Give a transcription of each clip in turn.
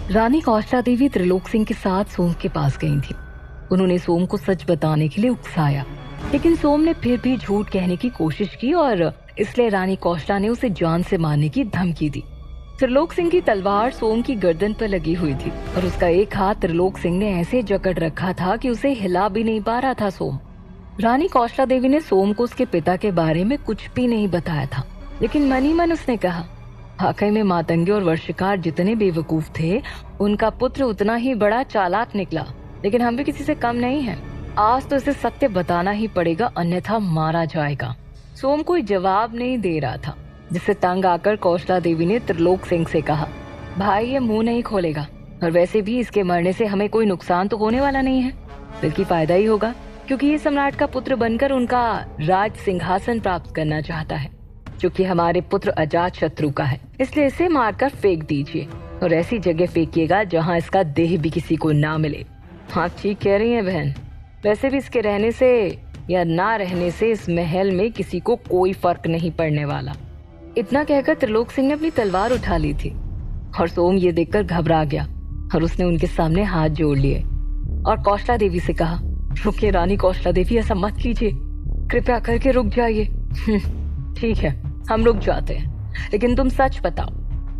रानी कौशला देवी त्रिलोक सिंह के साथ सोम के पास गई थी। उन्होंने सोम को सच बताने के लिए उकसाया, लेकिन सोम ने फिर भी झूठ कहने की कोशिश की और इसलिए रानी कौशला ने उसे जान से मारने की धमकी दी। त्रिलोक सिंह की तलवार सोम की गर्दन पर लगी हुई थी और उसका एक हाथ त्रिलोक सिंह ने ऐसे जकड़ रखा था कि उसे हिला भी नहीं पा रहा था सोम। रानी कौशला देवी ने सोम को उसके पिता के बारे में कुछ भी नहीं बताया था, लेकिन मन ही मन उसने कहा, वाकई में मातंगी और वर्षिकार जितने बेवकूफ थे, उनका पुत्र उतना ही बड़ा चालाक निकला। लेकिन हम भी किसी से कम नहीं हैं। आज तो इसे सत्य बताना ही पड़ेगा, अन्यथा मारा जाएगा। सोम कोई जवाब नहीं दे रहा था, जिससे तंग आकर कौशला देवी ने त्रिलोक सिंह से कहा, भाई ये मुंह नहीं खोलेगा, और वैसे भी इसके मरने से हमें कोई नुकसान तो होने वाला नहीं है, बल्कि फायदा ही होगा, क्योंकि ये सम्राट का पुत्र बनकर उनका राज सिंहासन प्राप्त करना चाहता है, जो कि हमारे पुत्र अजात शत्रु का है। इसलिए इसे मारकर फेंक दीजिए और ऐसी जगह फेंकिएगा जहाँ इसका देह भी किसी को ना मिले। आप ठीक कह रही हैं बहन, वैसे भी इसके रहने से या ना रहने से इस महल में किसी को कोई फर्क नहीं पड़ने वाला। इतना कहकर त्रिलोक सिंह ने अपनी तलवार उठा ली थी और सोम ये देखकर घबरा गया और उसने उनके सामने हाथ जोड़ लिए और कौशला देवी से कहा, रुकिए रानी कौशला देवी, ऐसा मत कीजिए, कृपया करके रुक जाइए। ठीक है, हम रुक जाते हैं, लेकिन तुम सच बताओ,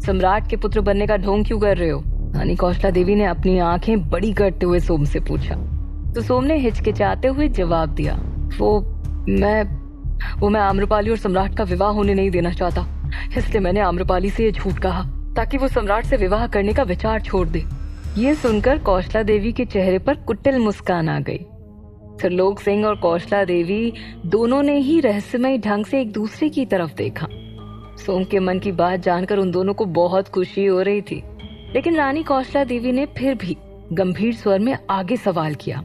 सम्राट के पुत्र बनने का ढोंग क्यों कर रहे हो? रानी कौशला देवी ने अपनी आंखें बड़ी करते हुए सोम से पूछा। तो सोम ने हिचकिचाते हुए जवाब दिया, वो मैं आम्रपाली और सम्राट का विवाह होने नहीं देना चाहता, इसलिए मैंने आम्रपाली से ये झूठ कहा ताकि वो सम्राट से विवाह करने का विचार छोड़ दे। ये सुनकर कौशला देवी के चेहरे पर कुटिल मुस्कान आ गई। त्रिलोक सिंह और कौशला देवी दोनों ने ही रहस्यमय ढंग से एक दूसरे की तरफ देखा। सोम के मन की बात जानकर उन दोनों को बहुत खुशी हो रही थी, लेकिन रानी कौशला देवी ने फिर भी गंभीर स्वर में आगे सवाल किया,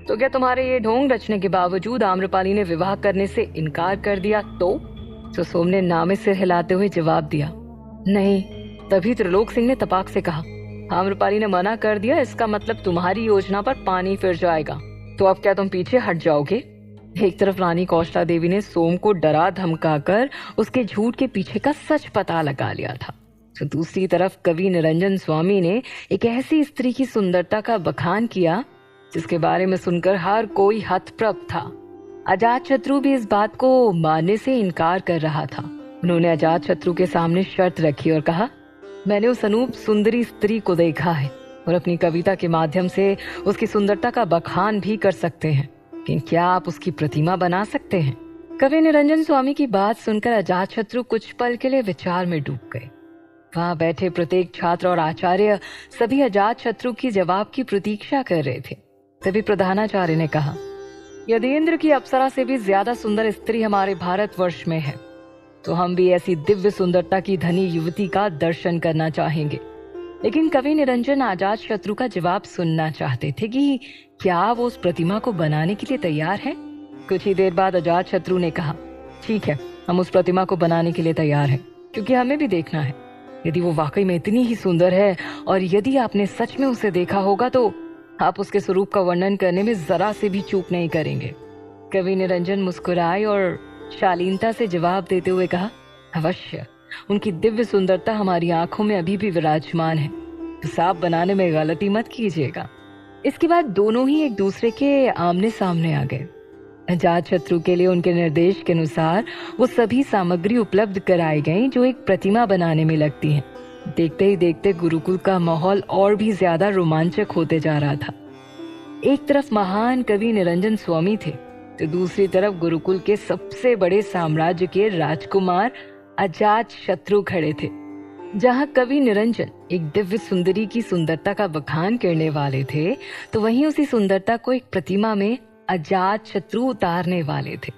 तो क्या तुम्हारे ये ढोंग रचने के बावजूद आम्रपाली ने विवाह करने से इनकार कर दिया तो सोम ने नामे सिर हिलाते हुए जवाब दिया, नहीं। तभी त्रिलोक सिंह ने तपाक से कहा, आम्रपाली ने मना कर दिया, इसका मतलब तुम्हारी योजना पर पानी फिर जाएगा, तो अब क्या तुम पीछे हट जाओगे? एक तरफ रानी कौशला देवी ने सोम को डरा धमकाकर उसके झूठ के पीछे का सच पता लगा लिया था, तो दूसरी तरफ कवि निरंजन स्वामी ने एक ऐसी स्त्री की सुंदरता का बखान किया जिसके बारे में सुनकर हर कोई हतप्रभ था। अजात शत्रु भी इस बात को मानने से इनकार कर रहा था। उन्होंने अजात शत्रु के सामने शर्त रखी और कहा, मैंने उस अनूप सुंदरी स्त्री को देखा है और अपनी कविता के माध्यम से उसकी सुंदरता का बखान भी कर सकते हैं, लेकिन क्या आप उसकी प्रतिमा बना सकते हैं? कवि निरंजन स्वामी की बात सुनकर अजात शत्रु कुछ पल के लिए विचार में डूब गए। वहां बैठे प्रत्येक छात्र और आचार्य सभी अजात शत्रु की जवाब की प्रतीक्षा कर रहे थे। तभी प्रधानाचार्य ने कहा, यदि इंद्र की अप्सरा से भी ज्यादा सुंदर स्त्री हमारे भारतवर्ष में है, तो हम भी ऐसी दिव्य सुंदरता की धनी युवती का दर्शन करना चाहेंगे। लेकिन कवि निरंजन अजात शत्रु का जवाब सुनना चाहते थे कि क्या वो उस प्रतिमा को बनाने के लिए तैयार है। कुछ ही देर बाद अजात शत्रु ने कहा, ठीक है, हम उस प्रतिमा को बनाने के लिए तैयार हैं, क्योंकि हमें भी देखना है। यदि वो वाकई में इतनी ही सुंदर है और यदि आपने सच में उसे देखा होगा तो आप उसके स्वरूप का वर्णन करने में जरा से भी चूक नहीं करेंगे। कवि निरंजन मुस्कुराए और शालीनता से जवाब देते हुए कहा, अवश्य, उनकी दिव्य सुंदरता हमारी आंखों में अभी भी विराजमान है, तो सांप बनाने में गलती मत कीजिएगा। इसके बाद दोनों ही एक दूसरे के आमने सामने आ गए। अजात शत्रु के लिए उनके निर्देश के अनुसार वो सभी सामग्री उपलब्ध कराई गई जो एक प्रतिमा बनाने में लगती है। देखते ही देखते गुरुकुल का माहौल और भी ज्यादा रोमांचक होते जा रहा था। एक तरफ महान कवि निरंजन स्वामी थे, तो दूसरी तरफ गुरुकुल के सबसे बड़े साम्राज्य के राजकुमार अजात शत्रु खड़े थे। जहां कवि निरंजन एक दिव्य सुंदरी की सुंदरता का बखान करने वाले थे, तो वहीं उसी सुंदरता को एक प्रतिमा में अजात शत्रु उतारने वाले थे।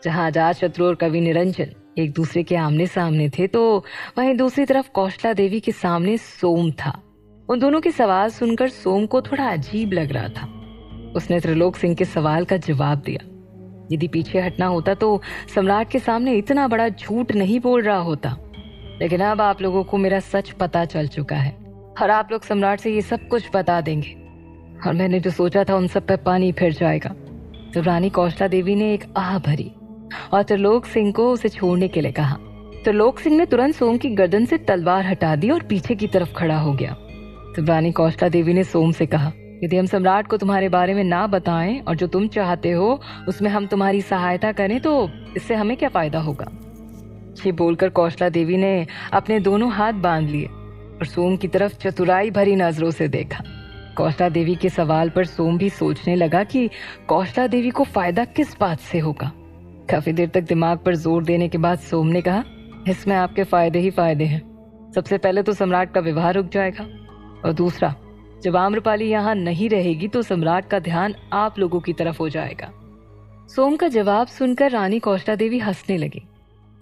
जहां अजात शत्रु और कवि निरंजन एक दूसरे के आमने सामने थे, तो वहीं दूसरी तरफ कौशला देवी के सामने सोम था। उन दोनों के सवाल सुनकर सोम को थोड़ा अजीब लग रहा था। उसने त्रिलोक सिंह के सवाल का जवाब दिया, यदि पीछे हटना होता तो सम्राट के सामने इतना बड़ा झूठ नहीं बोल रहा होता, लेकिन अब आप लोगों को मेरा सच पता चल चुका है और आप लोग सम्राट से ये सब कुछ बता देंगे, और मैंने जो सोचा था उन सब पर पानी फिर जाएगा। तो रानी कौशला देवी ने एक आह भरी और त्रिलोक सिंह को उसे छोड़ने के लिए कहा। त्रिलोक सिंह ने तुरंत सोम की गर्दन से तलवार हटा दी और पीछे की तरफ खड़ा हो गया। तब रानी कौशला देवी ने सोम से कहा, यदि हम सम्राट को तुम्हारे बारे में ना बताएं और जो तुम चाहते हो उसमें हम तुम्हारी सहायता करें तो इससे हमें क्या फायदा होगा। ये बोलकर कौशला देवी ने अपने दोनों हाथ बांध लिए और सोम की तरफ चतुराई भरी नजरों से देखा। कौशला देवी के सवाल पर सोम भी सोचने लगा कि कौशला देवी को फायदा किस बात से होगा। काफी देर तक दिमाग पर जोर देने के बाद सोम ने कहा, इसमें आपके फायदे ही फायदे हैं। सबसे पहले तो सम्राट का विवाह रुक जाएगा और दूसरा, जब आम्रपाली यहाँ नहीं रहेगी तो सम्राट का ध्यान आप लोगों की तरफ हो जाएगा। सोम का जवाब सुनकर रानी कौशला देवी हंसने लगी।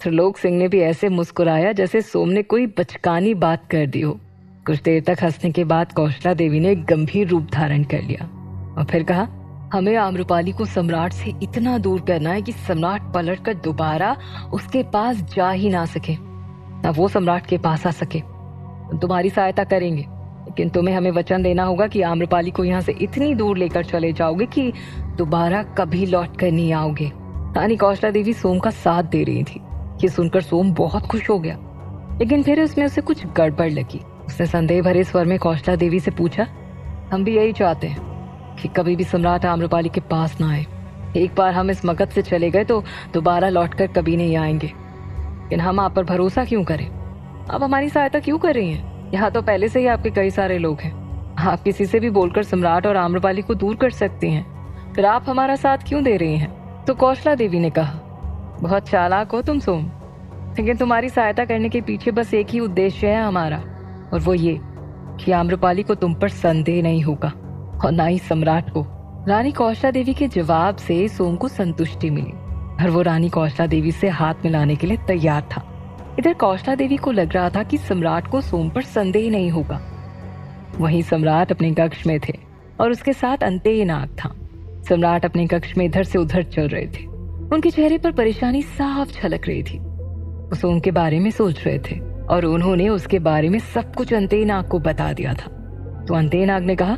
त्रिलोक सिंह ने भी ऐसे मुस्कुराया जैसे सोम ने कोई बचकानी बात कर दी हो। कुछ देर तक हंसने के बाद कौशला देवी ने एक गंभीर रूप धारण कर लिया और फिर कहा, हमें आम्रपाली को सम्राट से इतना दूर करना है कि सम्राट पलट कर दोबारा उसके पास जा ही ना सके, ना वो सम्राट के पास आ सके। तुम्हारी सहायता करेंगे, लेकिन तुम्हें हमें वचन देना होगा कि आम्रपाली को यहाँ से इतनी दूर लेकर चले जाओगे कि दोबारा कभी लौट कर नहीं आओगे। रानी कौशला देवी सोम का साथ दे रही थी। ये सुनकर सोम बहुत खुश हो गया, लेकिन फिर उसमें उसे कुछ गड़बड़ लगी। उसने संदेह भरे स्वर में कौशला देवी से पूछा, हम भी यही चाहते हैं कि कभी भी सम्राट आम्रपाली के पास ना आए। एक बार हम इस मगध से चले गए तो दोबारा लौटकर कभी नहीं आएंगे, लेकिन हम आप पर भरोसा क्यों करें? आप हमारी सहायता क्यों कर रही हैं? यहाँ तो पहले से ही आपके कई सारे लोग हैं। आप किसी से भी बोलकर सम्राट और आम्रपाली को दूर कर सकती हैं, फिर आप हमारा साथ क्यों दे रही हैं? तो कौशला देवी ने कहा, बहुत चालाक हो तुम सोम, लेकिन तुम्हारी सहायता करने के पीछे बस एक ही उद्देश्य है हमारा, और वो ये कि आम्रपाली को तुम पर संदेह नहीं होगा और ना ही सम्राट को। रानी कौशला देवी के जवाब से सोम को संतुष्टि मिली और वो रानी कौशला देवी से हाथ मिलाने के लिए तैयार था। इधर कौशला देवी को लग रहा था कि सम्राट को सोम पर संदेह नहीं होगा। वहीं सम्राट अपने कक्ष में थे और उसके साथ अंतेय नाग था। सम्राट अपने कक्ष में इधर से उधर चल रहे थे। उनके चेहरे पर परेशानी साफ झलक रही थी। वो सोम के बारे में सोच रहे थे और उन्होंने उसके बारे में सब कुछ अंतेय नाग को बता दिया था। तो अंतेय नाग ने कहा,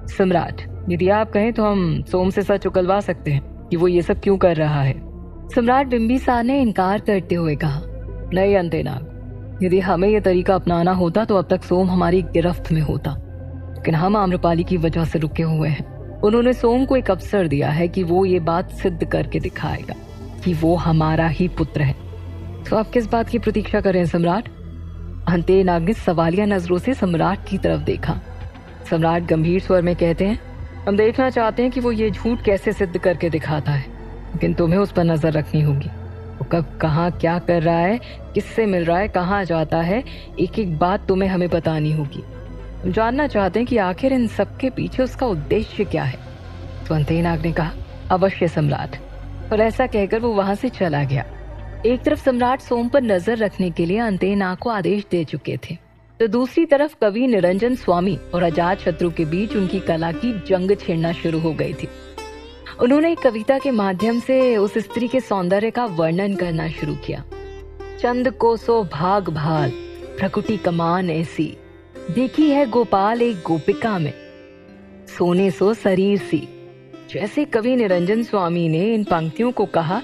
सम्राट, यदि आप कहें तो हम सोम से सच उगलवा सकते हैं कि वो ये सब क्यों कर रहा है। सम्राट बिंबिसार ने इनकार करते हुए कहा, नहीं अंतेय नाग, यदि हमें यह तरीका अपनाना होता तो अब तक सोम हमारी गिरफ्त में होता, लेकिन हम आम्रपाली की वजह से रुके हुए हैं। उन्होंने सोम को एक अवसर दिया है कि वो ये बात सिद्ध करके दिखाएगा कि वो हमारा ही पुत्र है। तो आप किस बात की प्रतीक्षा कर रहे हैं सम्राट? अंतेय नाग ने सवालिया नजरों से सम्राट की तरफ देखा। सम्राट गंभीर स्वर में कहते हैं, हम देखना चाहते हैं कि वो ये झूठ कैसे सिद्ध करके दिखाता है, लेकिन तुम्हें उस पर नजर रखनी होगी। वो कब कहाँ क्या कर रहा है, किससे मिल रहा है, कहाँ जाता है, एक एक बात तुम्हें हमें बतानी होगी। हम जानना चाहते हैं कि आखिर इन सबके पीछे उसका उद्देश्य क्या है। तो अंतेय नाग ने कहा, अवश्य सम्राट। और ऐसा कहकर वो वहां से चला गया। एक तरफ सम्राट सोम पर नजर रखने के लिए अंतेय नाग को आदेश दे चुके थे, तो दूसरी तरफ कवि निरंजन स्वामी और अजात शत्रु के बीच उनकी कला की जंग छिड़ना शुरू हो गई थी। उन्होंने एक कविता के माध्यम से उस स्त्री के सौंदर्य का वर्णन करना शुरू किया। चंद को सो भाग भाल, प्रकृति कमान ऐसी, देखी है गोपाल एक गोपिका में, सोने सो शरीर सी। जैसे कवि निरंजन स्वामी ने इन पंक्तियों को कहा,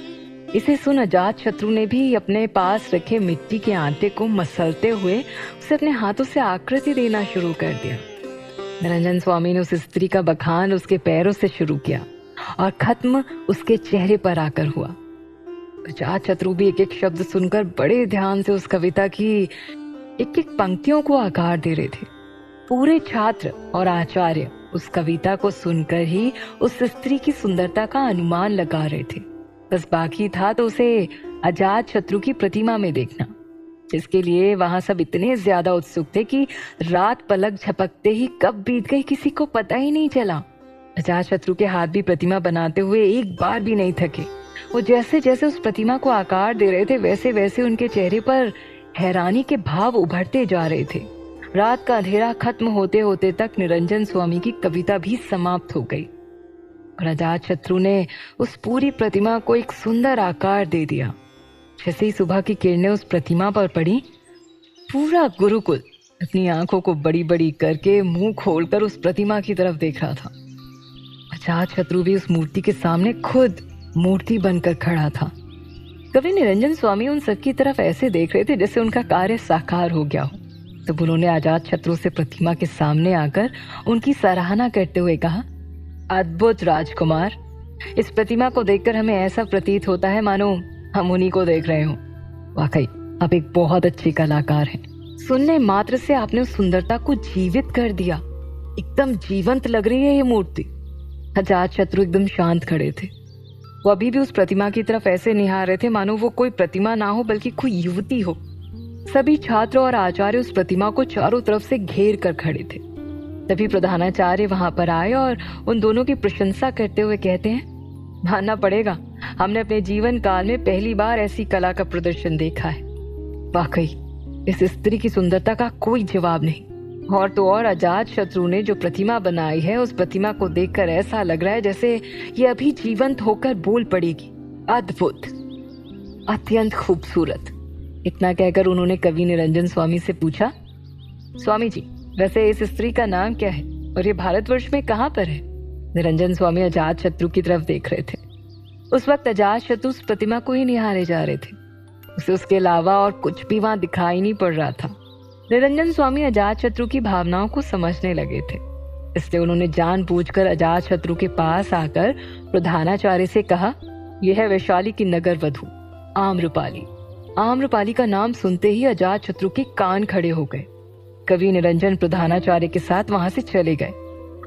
इसे सुन अजात शत्रु ने भी अपने पास रखे मिट्टी के आटे को मसलते हुए उसे अपने हाथों से आकृति देना शुरू कर दिया। निरंजन स्वामी ने उस स्त्री का बखान उसके पैरों से शुरू किया और खत्म उसके चेहरे पर आकर हुआ। अजात शत्रु भी एक एक शब्द सुनकर बड़े ध्यान से उस कविता की एक एक पंक्तियों को आकार दे रहे थे। पूरे छात्र और आचार्य उस कविता को सुनकर ही उस स्त्री की सुंदरता का अनुमान लगा रहे थे। बस बाकी था तो उसे अजात शत्रु की प्रतिमा में देखना, जिसके लिए वहां सब इतने ज्यादा उत्सुक थे कि रात पलक झपकते ही कब बीत गई किसी को पता ही नहीं चला। अजात शत्रु के हाथ भी प्रतिमा बनाते हुए एक बार भी नहीं थके। वो जैसे जैसे उस प्रतिमा को आकार दे रहे थे वैसे वैसे उनके चेहरे पर हैरानी के भाव उभरते जा रहे थे। रात का अंधेरा खत्म होते होते तक निरंजन स्वामी की कविता भी समाप्त हो गई और अजात शत्रु ने उस पूरी प्रतिमा को एक सुंदर आकार दे दिया। जैसे ही सुबह की किरणें उस प्रतिमा पर पड़ी, पूरा गुरुकुल अपनी आंखों को बड़ी बड़ी करके मुंह खोलकर उस प्रतिमा की तरफ देख रहा था। अजात शत्रु भी उस मूर्ति के सामने खुद मूर्ति बनकर खड़ा था। कवि निरंजन स्वामी उन सबकी तरफ ऐसे देख रहे थे जैसे उनका कार्य साकार हो गया हो। तब उन्होंने अजात शत्रु से प्रतिमा के सामने आकर उनकी सराहना करते हुए कहा, अद्भुत राजकुमार, इस प्रतिमा को देखकर हमें ऐसा प्रतीत होता है मानो हम उन्हीं को देख रहे हों। वाकई आप एक बहुत अच्छे कलाकार हैं। सुनने मात्र से आपने उस सुंदरता को जीवित कर दिया। एकदम जीवंत लग रही है ये मूर्ति। अजात शत्रु एकदम शांत खड़े थे। वो अभी भी उस प्रतिमा की तरफ ऐसे निहार रहे थे मानो वो कोई प्रतिमा ना हो बल्कि कोई युवती हो। सभी छात्र और आचार्य उस प्रतिमा को चारों तरफ से घेर कर खड़े थे। तभी प्रधानाचार्य वहां पर आए और उन दोनों की प्रशंसा करते हुए कहते हैं, मानना पड़ेगा, हमने अपने जीवन काल में पहली बार ऐसी कला का प्रदर्शन देखा है। वाकई इस स्त्री की सुंदरता का कोई जवाब नहीं। और तो और अजात शत्रु ने जो प्रतिमा बनाई है उस प्रतिमा को देखकर ऐसा लग रहा है जैसे ये अभी जीवंत होकर बोल पड़ेगी। अद्भुत, अत्यंत खूबसूरत। इतना कहकर उन्होंने कवि निरंजन स्वामी से पूछा, स्वामी जी, वैसे इस स्त्री का नाम क्या है और ये भारतवर्ष में कहाँ पर है? निरंजन स्वामी अजात शत्रु की तरफ देख रहे थे। उस वक्त अजात शत्रु उस प्रतिमा को ही निहारे जा रहे थे। उसे उसके अलावा और कुछ भी वहां दिखाई नहीं पड़ रहा था। निरंजन स्वामी अजात शत्रु की भावनाओं को समझने लगे थे, इसलिए उन्होंने जानबूझकर अजात शत्रु के पास आकर प्रधानाचार्य से कहा, यह है वैशाली की नगर वधू आम्रपाली। आम्रपाली का नाम सुनते ही अजात शत्रु के कान खड़े हो गए। कवि निरंजन प्रधानाचार्य के साथ वहां से चले गए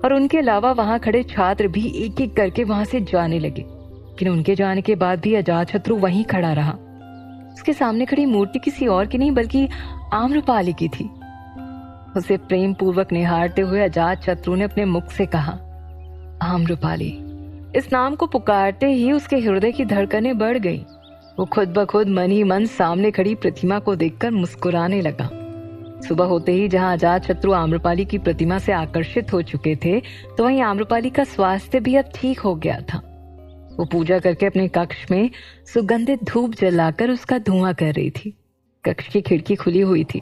और उनके अलावा वहां खड़े छात्र भी एक एक करके वहां से जाने लगे। लेकिन उनके जाने के बाद भी अजात शत्रु वहीं खड़ा रहा। उसके सामने खड़ी मूर्ति किसी और की नहीं बल्कि आम्रपाली की थी। उसे प्रेम पूर्वक निहारते हुए अजात शत्रु ने अपने मुख से कहा, आम्रपाली। इस नाम को पुकारते ही उसके हृदय की धड़कनें बढ़ गई। वो खुद ब खुद मन ही मन सामने खड़ी प्रतिमा को देखकर मुस्कुराने लगा। सुबह होते ही जहां अजात शत्रु आम्रपाली की प्रतिमा से आकर्षित हो चुके थे, तो वहीं आम्रपाली का स्वास्थ्य भी अब ठीक हो गया था। वो पूजा करके अपने कक्ष में सुगंधित धूप जलाकर उसका धुआं कर रही थी। कक्ष की खिड़की खुली हुई थी,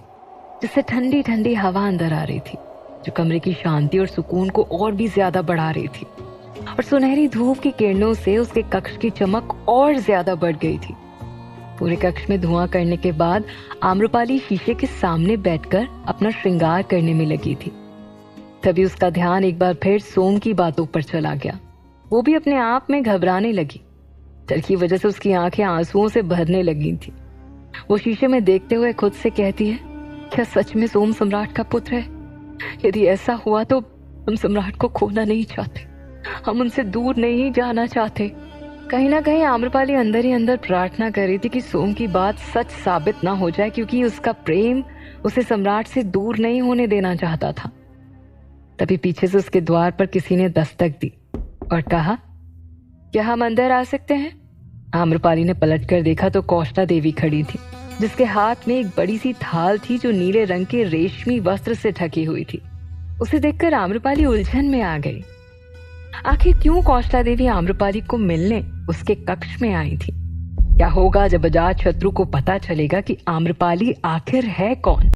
जिससे ठंडी ठंडी हवा अंदर आ रही थी, जो कमरे की शांति और सुकून को और भी ज्यादा बढ़ा रही थी। और सुनहरी धूप की किरणों से उसके कक्ष की चमक और ज्यादा बढ़ गई थी। पूरे कक्ष में धुआं करने के बाद आम्रपाली शीशे के सामने बैठकर अपना श्रृंगार करने में लगी थी। तभी उसका ध्यान एक बार फिर सोम की बातों पर चला गया। वो भी अपने आप में घबराने लगी। डर की वजह से उसकी आंखें आंसुओं से भरने लगी थी। वो शीशे में देखते हुए खुद से कहती है, क्या सच में सोम सम्राट का पुत्र है? यदि ऐसा हुआ तो हम सम्राट को खोना नहीं चाहते, हम उनसे दूर नहीं जाना चाहते। कहीं ना कहीं आम्रपाली अंदर ही अंदर प्रार्थना कर रही थी कि सोम की बात सच साबित ना हो जाए, क्योंकि उसका प्रेम उसे सम्राट से दूर नहीं होने देना चाहता था। तभी पीछे से उसके द्वार पर किसी ने दस्तक दी और कहा, क्या हम अंदर आ सकते हैं? आम्रपाली ने पलटकर देखा तो कौष्टा देवी खड़ी थी, जिसके हाथ में एक बड़ी सी थाल थी जो नीले रंग के रेशमी वस्त्र से ढकी हुई थी। उसे देखकर आम्रपाली उलझन में आ गई। आखिर क्यों कौष्टा देवी आम्रपाली को मिलने उसके कक्ष में आई थी? क्या होगा जब अजात शत्रु को पता चलेगा कि आम्रपाली आखिर है कौन?